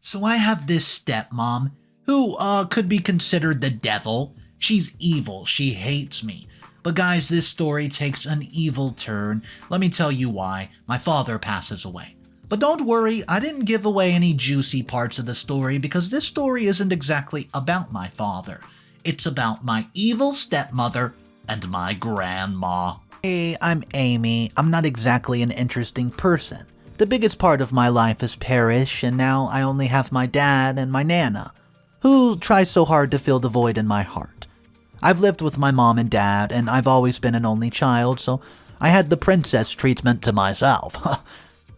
So I have this stepmom who could be considered the devil. She's evil. She hates me. But guys, this story takes an evil turn. Let me tell you why. My father passes away. But don't worry, I didn't give away any juicy parts of the story because this story isn't exactly about my father. It's about my evil stepmother and my grandma. Hey, I'm Amy. I'm not exactly an interesting person. The biggest part of my life is parish, and now I only have my dad and my nana, who try so hard to fill the void in my heart. I've lived with my mom and dad, and I've always been an only child, so I had the princess treatment to myself.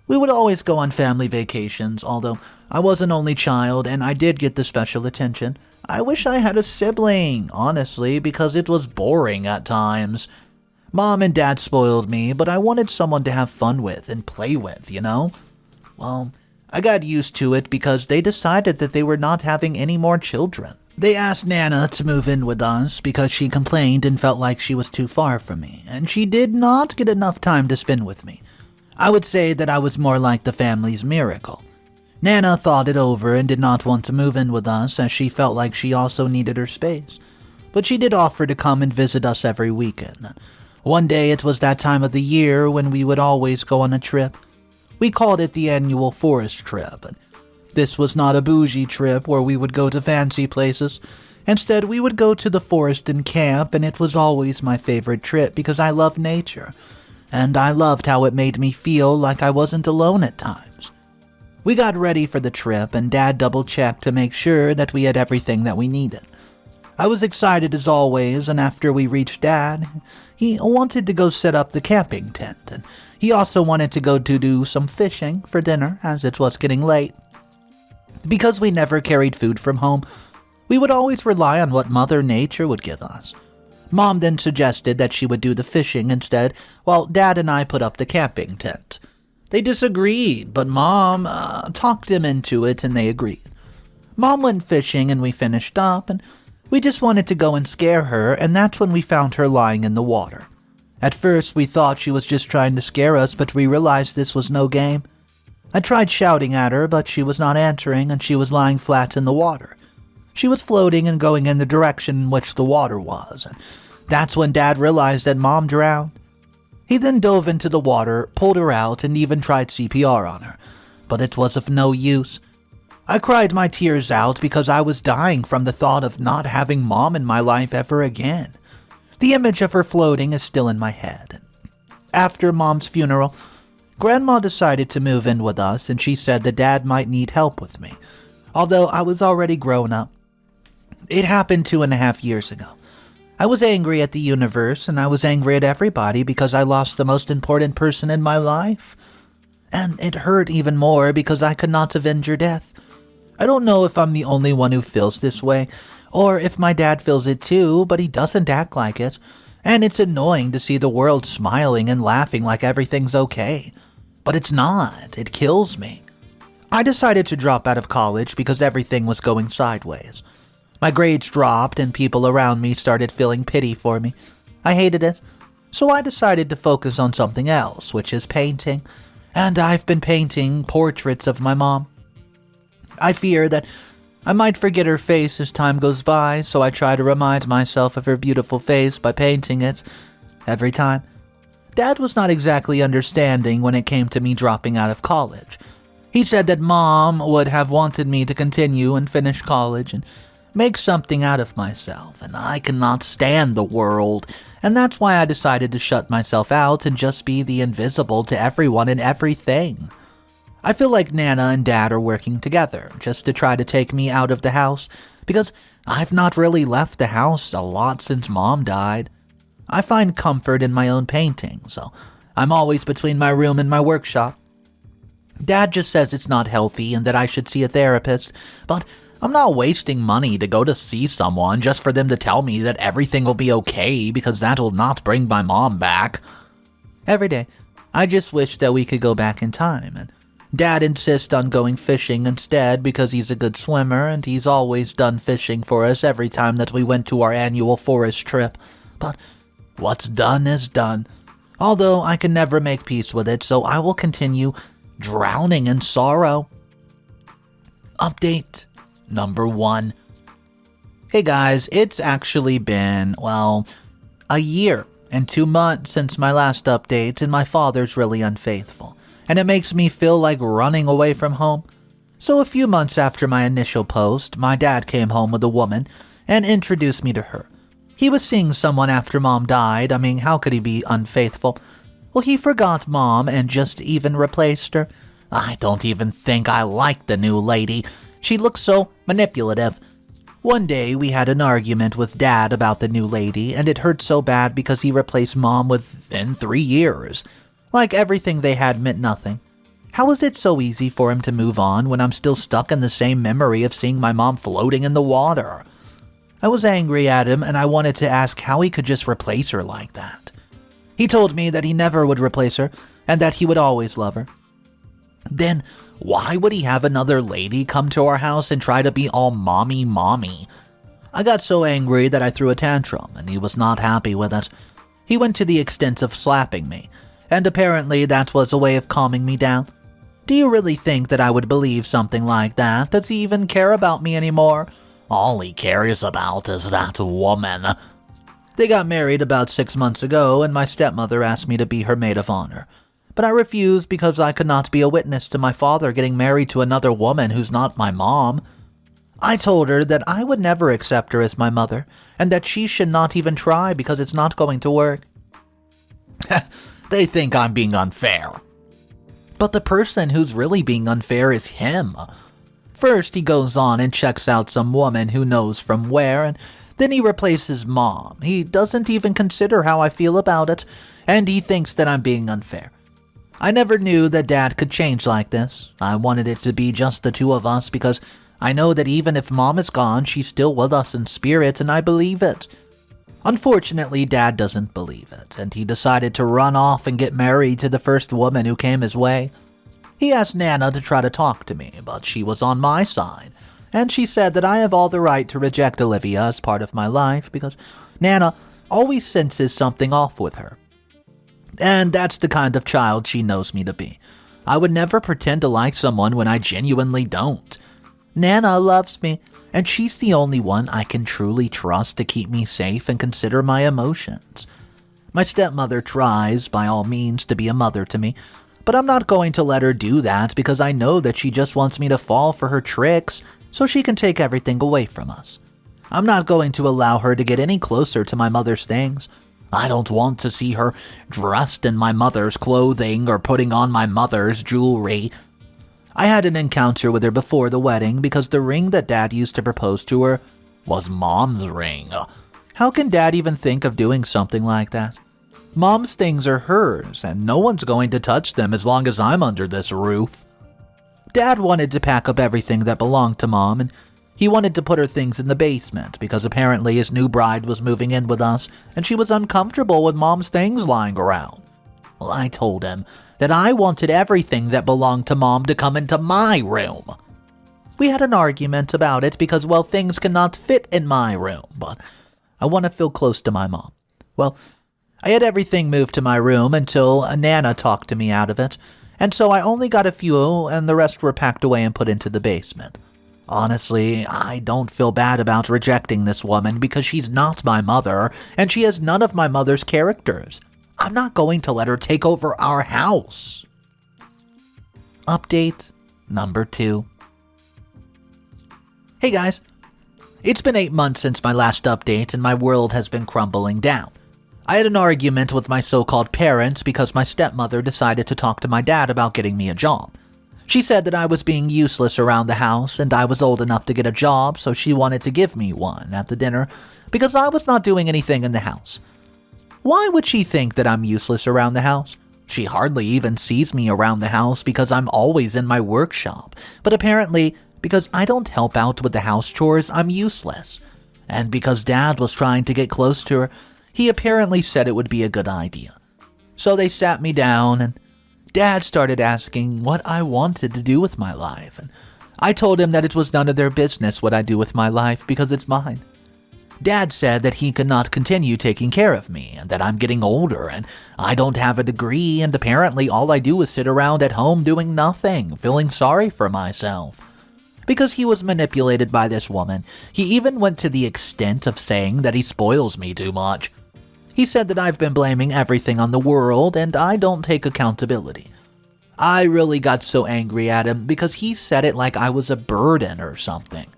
We would always go on family vacations, although I was an only child and I did get the special attention. I wish I had a sibling, honestly, because it was boring at times. Mom and dad spoiled me, but I wanted someone to have fun with and play with, you know? Well, I got used to it because they decided that they were not having any more children. They asked Nana to move in with us because she complained and felt like she was too far from me, and she did not get enough time to spend with me. I would say that I was more like the family's miracle. Nana thought it over and did not want to move in with us as she felt like she also needed her space. But she did offer to come and visit us every weekend. One day it was that time of the year when we would always go on a trip. We called it the annual forest trip. This was not a bougie trip where we would go to fancy places. Instead, we would go to the forest and camp, and it was always my favorite trip because I love nature. And I loved how it made me feel like I wasn't alone at times. We got ready for the trip, and Dad double-checked to make sure that we had everything that we needed. I was excited as always, and after we reached Dad, he wanted to go set up the camping tent, and he also wanted to go to do some fishing for dinner as it was getting late. Because we never carried food from home, we would always rely on what Mother Nature would give us. Mom then suggested that she would do the fishing instead, while Dad and I put up the camping tent. They disagreed, but Mom talked them into it and they agreed. Mom went fishing and we finished up, and we just wanted to go and scare her, and that's when we found her lying in the water. At first, we thought she was just trying to scare us, but we realized this was no game. I tried shouting at her, but she was not answering, and she was lying flat in the water. She was floating and going in the direction in which the water was, and that's when Dad realized that Mom drowned. He then dove into the water, pulled her out, and even tried CPR on her, but it was of no use. I cried my tears out because I was dying from the thought of not having Mom in my life ever again. The image of her floating is still in my head. After Mom's funeral, Grandma decided to move in with us, and she said that Dad might need help with me, although I was already grown up. It happened 2.5 years ago. I was angry at the universe, and I was angry at everybody because I lost the most important person in my life. And it hurt even more because I could not avenge her death. I don't know if I'm the only one who feels this way, or if my dad feels it too, but he doesn't act like it. And it's annoying to see the world smiling and laughing like everything's okay. But it's not. It kills me. I decided to drop out of college because everything was going sideways. My grades dropped and people around me started feeling pity for me. I hated it. So I decided to focus on something else, which is painting. And I've been painting portraits of my mom. I fear that I might forget her face as time goes by, so I try to remind myself of her beautiful face by painting it every time. Dad was not exactly understanding when it came to me dropping out of college. He said that Mom would have wanted me to continue and finish college and make something out of myself, and I cannot stand the world, and that's why I decided to shut myself out and just be the invisible to everyone and everything. I feel like Nana and Dad are working together just to try to take me out of the house because I've not really left the house a lot since Mom died. I find comfort in my own painting, so I'm always between my room and my workshop. Dad just says it's not healthy and that I should see a therapist, but I'm not wasting money to go to see someone just for them to tell me that everything will be okay because that will not bring my mom back. Every day, I just wish that we could go back in time, and Dad insists on going fishing instead because he's a good swimmer and he's always done fishing for us every time that we went to our annual forest trip. But what's done is done. Although I can never make peace with it, so I will continue drowning in sorrow. Update number 1. Hey guys, it's actually been, a year and 2 months since my last update, and my father's really unfaithful, and it makes me feel like running away from home. So a few months after my initial post, my dad came home with a woman and introduced me to her. He was seeing someone after mom died. I mean, how could he be unfaithful? Well, he forgot mom and just even replaced her. I don't even think I like the new lady. She looks so manipulative. One day, we had an argument with Dad about the new lady, and it hurt so bad because he replaced Mom within 3 years. Like everything they had meant nothing. How was it so easy for him to move on when I'm still stuck in the same memory of seeing my mom floating in the water? I was angry at him, and I wanted to ask how he could just replace her like that. He told me that he never would replace her, and that he would always love her. Then, why would he have another lady come to our house and try to be all mommy? I got so angry that I threw a tantrum, and he was not happy with it. He went to the extent of slapping me, and apparently that was a way of calming me down. Do you really think that I would believe something like that? Does he even care about me anymore? All he cares about is that woman. They got married about 6 months ago, and my stepmother asked me to be her maid of honor. But I refused because I could not be a witness to my father getting married to another woman who's not my mom. I told her that I would never accept her as my mother, and that she should not even try because it's not going to work. They think I'm being unfair. But the person who's really being unfair is him. First, he goes on and checks out some woman who knows from where, and then he replaces mom. He doesn't even consider how I feel about it, and he thinks that I'm being unfair. I never knew that Dad could change like this. I wanted it to be just the two of us because I know that even if Mom is gone, she's still with us in spirit, and I believe it. Unfortunately, Dad doesn't believe it, and he decided to run off and get married to the first woman who came his way. He asked Nana to try to talk to me, but she was on my side, and she said that I have all the right to reject Olivia as part of my life because Nana always senses something off with her. And that's the kind of child she knows me to be. I would never pretend to like someone when I genuinely don't. Nana loves me, and she's the only one I can truly trust to keep me safe and consider my emotions. My stepmother tries, by all means, to be a mother to me, but I'm not going to let her do that because I know that she just wants me to fall for her tricks so she can take everything away from us. I'm not going to allow her to get any closer to my mother's things. I don't want to see her dressed in my mother's clothing or putting on my mother's jewelry. I had an encounter with her before the wedding because the ring that Dad used to propose to her was Mom's ring. How can Dad even think of doing something like that? Mom's things are hers, and no one's going to touch them as long as I'm under this roof. Dad wanted to pack up everything that belonged to Mom, and he wanted to put her things in the basement because apparently his new bride was moving in with us and she was uncomfortable with Mom's things lying around. Well, I told him that I wanted everything that belonged to Mom to come into my room. We had an argument about it because, things cannot fit in my room, but I want to feel close to my mom. Well, I had everything moved to my room until Nana talked to me out of it, and so I only got a few and the rest were packed away and put into the basement. Honestly, I don't feel bad about rejecting this woman because she's not my mother, and she has none of my mother's characters. I'm not going to let her take over our house. Update number 2. Hey guys, it's been 8 months since my last update and my world has been crumbling down. I had an argument with my so-called parents because my stepmother decided to talk to my dad about getting me a job. She said that I was being useless around the house and I was old enough to get a job, so she wanted to give me one at the dinner because I was not doing anything in the house. Why would she think that I'm useless around the house? She hardly even sees me around the house because I'm always in my workshop, but apparently because I don't help out with the house chores, I'm useless. And because Dad was trying to get close to her, he apparently said it would be a good idea. So they sat me down and Dad started asking what I wanted to do with my life, and I told him that it was none of their business what I do with my life because it's mine. Dad said that he could not continue taking care of me and that I'm getting older and I don't have a degree and apparently all I do is sit around at home doing nothing, feeling sorry for myself. because he was manipulated by this woman. He even went to the extent of saying that he spoils me too much. He said that I've been blaming everything on the world and I don't take accountability. I really got so angry at him because he said it like I was a burden or something.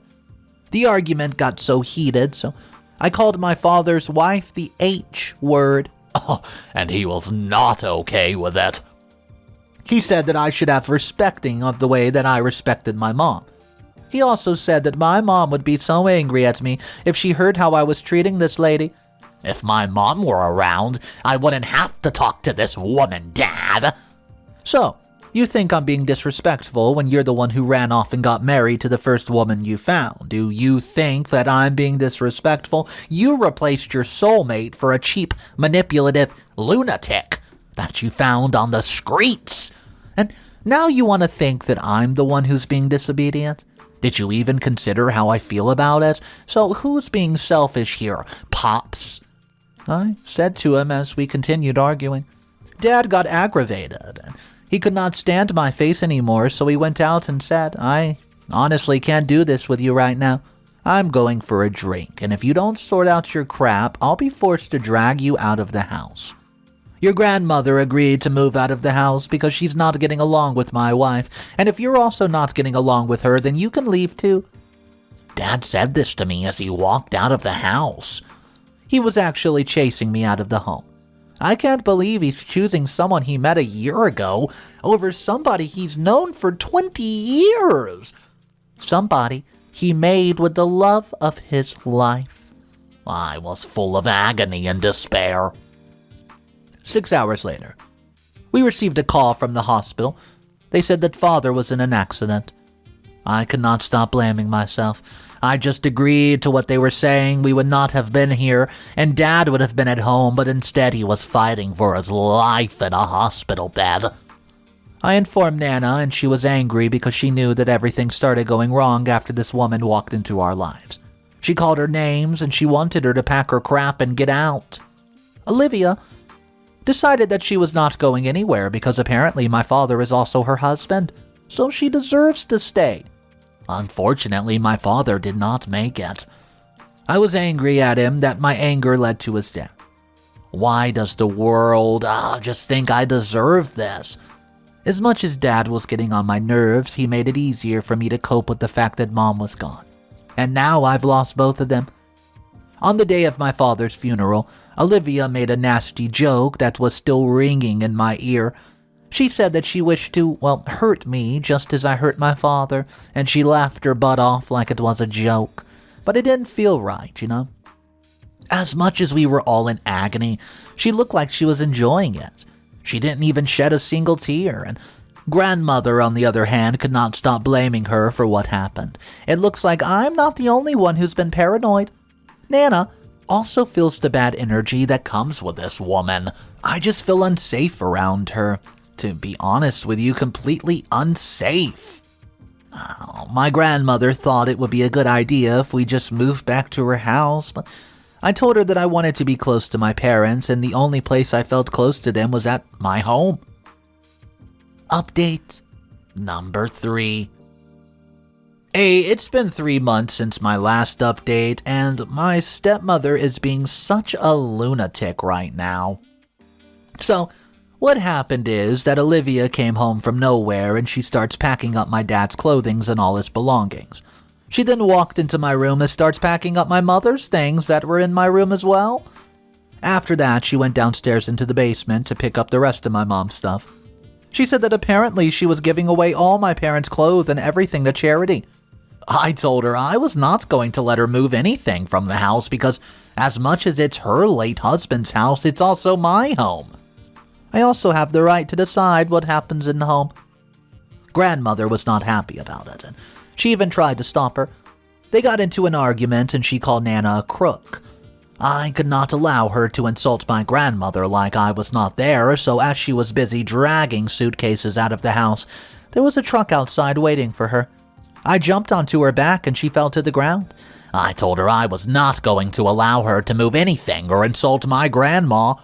The argument got so heated, so I called my father's wife the H word. Oh, and he was not okay with it. He said that I should have respecting of the way that I respected my mom. He also said that my mom would be so angry at me if she heard how I was treating this lady. If my mom were around, I wouldn't have to talk to this woman, Dad. So, you think I'm being disrespectful when you're the one who ran off and got married to the first woman you found? Do you think that I'm being disrespectful? You replaced your soulmate for a cheap, manipulative lunatic that you found on the streets. And now you want to think that I'm the one who's being disobedient? Did you even consider how I feel about it? So who's being selfish here, Pops? I said to him as we continued arguing. Dad got aggravated, and he could not stand my face anymore, so he went out and said, I honestly can't do this with you right now. I'm going for a drink, and if you don't sort out your crap, I'll be forced to drag you out of the house. Your grandmother agreed to move out of the house because she's not getting along with my wife, and if you're also not getting along with her, then you can leave too. Dad said this to me as he walked out of the house. He was actually chasing me out of the home. I can't believe he's choosing someone he met a year ago over somebody he's known for 20 years. Somebody he made with the love of his life. I was full of agony and despair. 6 hours later, we received a call from the hospital. They said that Father was in an accident. I could not stop blaming myself. I just agreed to what they were saying. We would not have been here, and Dad would have been at home, but instead he was fighting for his life in a hospital bed. I informed Nana, and she was angry because she knew that everything started going wrong after this woman walked into our lives. She called her names, and she wanted her to pack her crap and get out. Olivia decided that she was not going anywhere because apparently my father is also her husband, so she deserves to stay. Unfortunately, my father did not make it. I was angry at him that my anger led to his death. Why does the world just think I deserve this? As much as Dad was getting on my nerves, he made it easier for me to cope with the fact that Mom was gone. And now I've lost both of them. On the day of my father's funeral, Olivia made a nasty joke that was still ringing in my ear. She said that she wished to, hurt me just as I hurt my father, and she laughed her butt off like it was a joke. But it didn't feel right, you know? As much as we were all in agony, she looked like she was enjoying it. She didn't even shed a single tear, and Grandmother, on the other hand, could not stop blaming her for what happened. It looks like I'm not the only one who's been paranoid. Nana also feels the bad energy that comes with this woman. I just feel unsafe around her. To be honest with you, completely unsafe. My grandmother thought it would be a good idea if we just moved back to her house, but I told her that I wanted to be close to my parents, and the only place I felt close to them was at my home. Update number 3. Hey, it's been 3 months since my last update, and my stepmother is being such a lunatic right now. So, what happened is that Olivia came home from nowhere and she starts packing up my dad's clothing and all his belongings. She then walked into my room and starts packing up my mother's things that were in my room as well. After that, she went downstairs into the basement to pick up the rest of my mom's stuff. She said that apparently she was giving away all my parents' clothes and everything to charity. I told her I was not going to let her move anything from the house because as much as it's her late husband's house, it's also my home. I also have the right to decide what happens in the home. Grandmother was not happy about it, and she even tried to stop her. They got into an argument, and she called Nana a crook. I could not allow her to insult my grandmother like I was not there, so as she was busy dragging suitcases out of the house, there was a truck outside waiting for her. I jumped onto her back, and she fell to the ground. I told her I was not going to allow her to move anything or insult my grandma.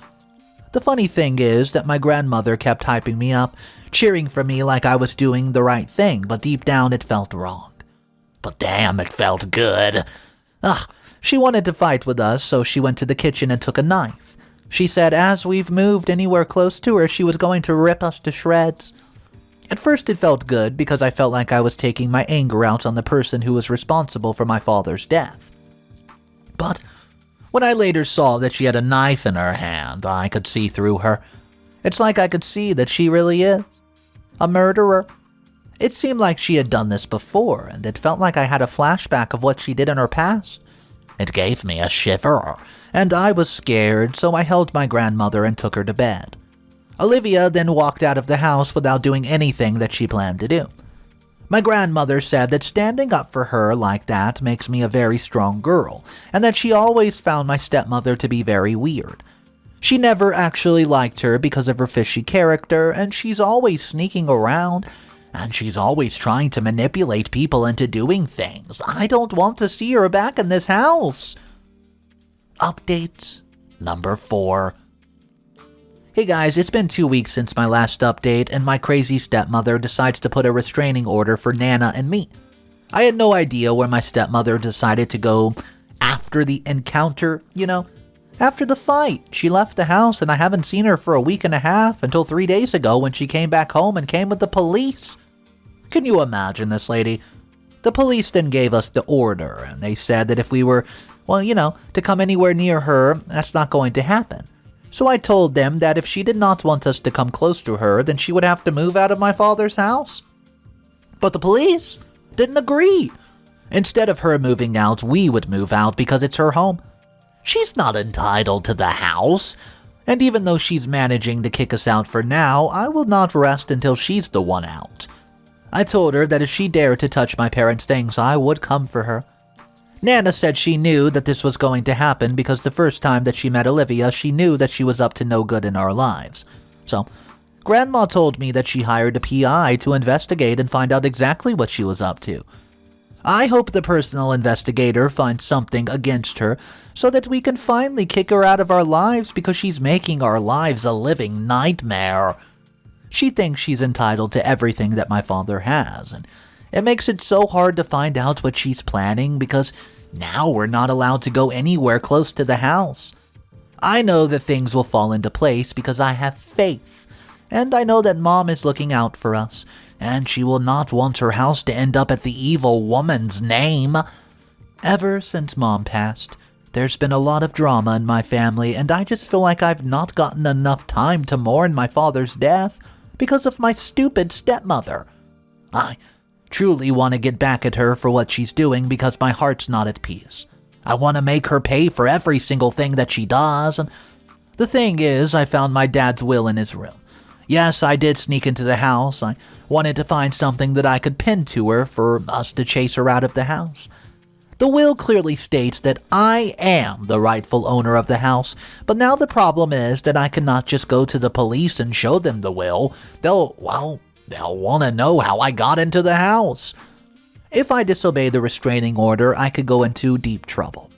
The funny thing is that my grandmother kept hyping me up, cheering for me like I was doing the right thing, but deep down it felt wrong. but damn, it felt good. She wanted to fight with us, so she went to the kitchen and took a knife. She said as we've moved anywhere close to her, she was going to rip us to shreds. At first it felt good because I felt like I was taking my anger out on the person who was responsible for my father's death. But when I later saw that she had a knife in her hand, I could see through her. It's like I could see that she really is a murderer. It seemed like she had done this before, and it felt like I had a flashback of what she did in her past. It gave me a shiver, and I was scared, so I held my grandmother and took her to bed. Olivia then walked out of the house without doing anything that she planned to do. My grandmother said that standing up for her like that makes me a very strong girl, and that she always found my stepmother to be very weird. She never actually liked her because of her fishy character, and she's always sneaking around, and she's always trying to manipulate people into doing things. I don't want to see her back in this house. Update number 4. Hey guys, it's been 2 weeks since my last update, and my crazy stepmother decides to put a restraining order for Nana and me. I had no idea where my stepmother decided to go after the encounter, After the fight, she left the house and I haven't seen her for a week and a half until 3 days ago when she came back home and came with the police. Can you imagine this lady? The police then gave us the order, and they said that if we were, to come anywhere near her, that's not going to happen. So I told them that if she did not want us to come close to her, then she would have to move out of my father's house. But the police didn't agree. Instead of her moving out, we would move out because it's her home. She's not entitled to the house. And even though she's managing to kick us out for now, I will not rest until she's the one out. I told her that if she dared to touch my parents' things, I would come for her. Nana said she knew that this was going to happen because the first time that she met Olivia, she knew that she was up to no good in our lives. So, Grandma told me that she hired a PI to investigate and find out exactly what she was up to. I hope the personal investigator finds something against her so that we can finally kick her out of our lives because she's making our lives a living nightmare. She thinks she's entitled to everything that my father has, and it makes it so hard to find out what she's planning because now we're not allowed to go anywhere close to the house. I know that things will fall into place because I have faith, and I know that Mom is looking out for us, and she will not want her house to end up at the evil woman's name. Ever since Mom passed, there's been a lot of drama in my family, and I just feel like I've not gotten enough time to mourn my father's death because of my stupid stepmother. I truly want to get back at her for what she's doing because my heart's not at peace. I want to make her pay for every single thing that she does, and the thing is, I found my dad's will in his room. Yes, I did sneak into the house. I wanted to find something that I could pin to her for us to chase her out of the house. The will clearly states that I am the rightful owner of the house, but now the problem is that I cannot just go to the police and show them the will. They'll want to know how I got into the house. If I disobey the restraining order, I could go into deep trouble.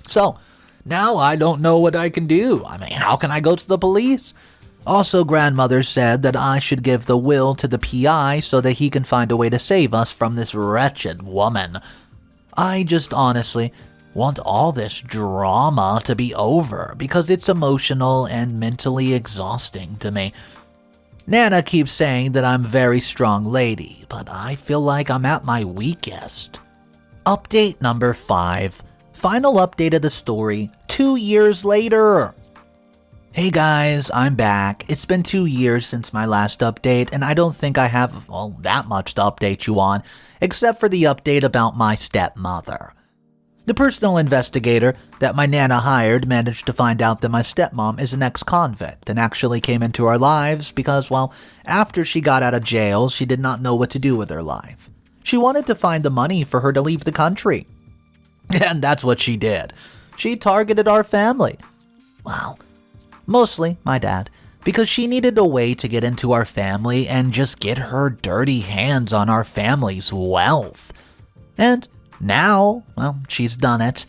So, now I don't know what I can do. How can I go to the police? Also, Grandmother said that I should give the will to the PI so that he can find a way to save us from this wretched woman. I just honestly want all this drama to be over because it's emotional and mentally exhausting to me. Nana keeps saying that I'm a very strong lady, but I feel like I'm at my weakest. Update number 5. Final update of the story 2 years later. Hey guys, I'm back. It's been 2 years since my last update, and I don't think I have, that much to update you on, except for the update about my stepmother. The personal investigator that my Nana hired managed to find out that my stepmom is an ex-convict and actually came into our lives because, after she got out of jail, she did not know what to do with her life. She wanted to find the money for her to leave the country. And that's what she did. She targeted our family. Mostly my dad, because she needed a way to get into our family and just get her dirty hands on our family's wealth. And now, she's done it.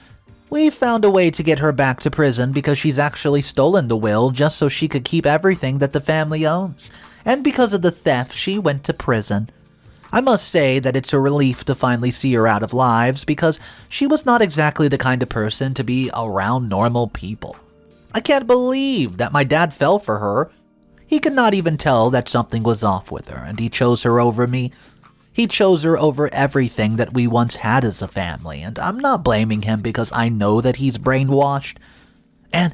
We found a way to get her back to prison because she's actually stolen the will just so she could keep everything that the family owns. And because of the theft, she went to prison. I must say that it's a relief to finally see her out of lives because she was not exactly the kind of person to be around normal people. I can't believe that my dad fell for her. He could not even tell that something was off with her, and he chose her over me. He chose her over everything that we once had as a family, and I'm not blaming him because I know that he's brainwashed. And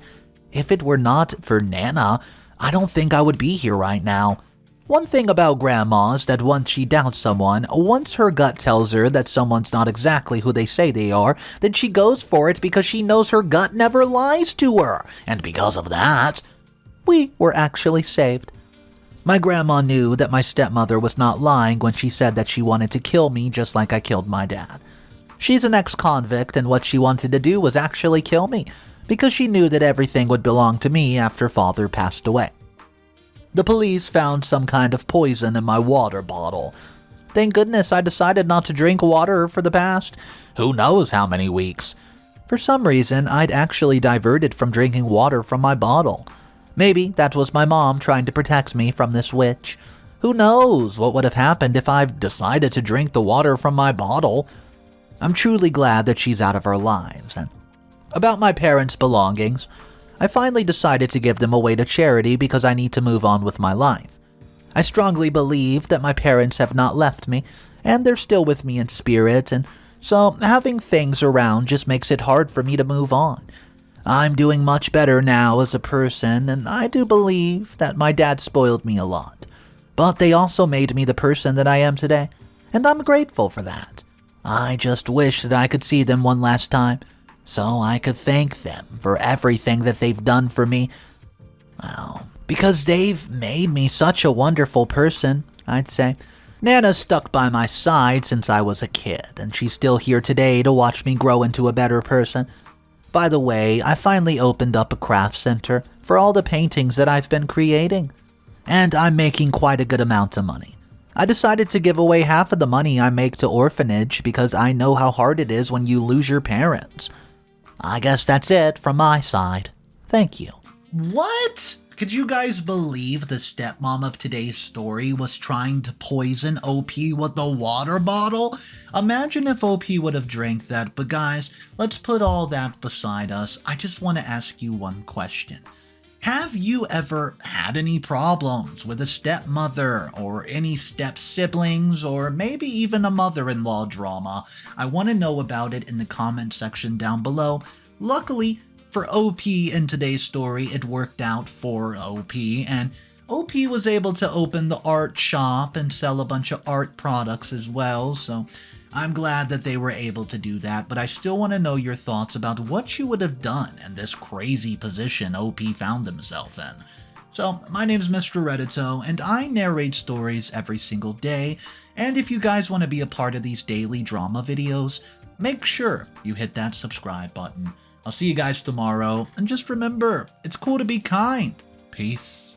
if it were not for Nana, I don't think I would be here right now. One thing about Grandma is that once she doubts someone, once her gut tells her that someone's not exactly who they say they are, then she goes for it because she knows her gut never lies to her. And because of that, we were actually saved. My grandma knew that my stepmother was not lying when she said that she wanted to kill me just like I killed my dad. She's an ex-convict, and what she wanted to do was actually kill me, because she knew that everything would belong to me after father passed away. The police found some kind of poison in my water bottle. Thank goodness I decided not to drink water for the past who knows how many weeks. For some reason, I'd actually diverted from drinking water from my bottle. Maybe that was my mom trying to protect me from this witch. Who knows what would have happened if I've decided to drink the water from my bottle. I'm truly glad that she's out of our lives. And about my parents' belongings, I finally decided to give them away to charity because I need to move on with my life. I strongly believe that my parents have not left me, and they're still with me in spirit, and so having things around just makes it hard for me to move on. I'm doing much better now as a person, and I do believe that my dad spoiled me a lot. But they also made me the person that I am today, and I'm grateful for that. I just wish that I could see them one last time, so I could thank them for everything that they've done for me. Well, because they've made me such a wonderful person, I'd say. Nana's stuck by my side since I was a kid, and she's still here today to watch me grow into a better person. By the way, I finally opened up a craft center for all the paintings that I've been creating, and I'm making quite a good amount of money. I decided to give away half of the money I make to orphanage because I know how hard it is when you lose your parents. I guess that's it from my side. Thank you. What? Could you guys believe the stepmom of today's story was trying to poison OP with the water bottle? Imagine if OP would have drank that, but guys, let's put all that beside us. I just want to ask you one question. Have you ever had any problems with a stepmother or any step-siblings or maybe even a mother-in-law drama? I want to know about it in the comment section down below. Luckily, for OP in today's story, it worked out for OP, and OP was able to open the art shop and sell a bunch of art products as well, so I'm glad that they were able to do that, but I still want to know your thoughts about what you would have done in this crazy position OP found himself in. So, my name's Mr. Reddito, and I narrate stories every single day, and if you guys want to be a part of these daily drama videos, make sure you hit that subscribe button. I'll see you guys tomorrow, and just remember, it's cool to be kind. Peace.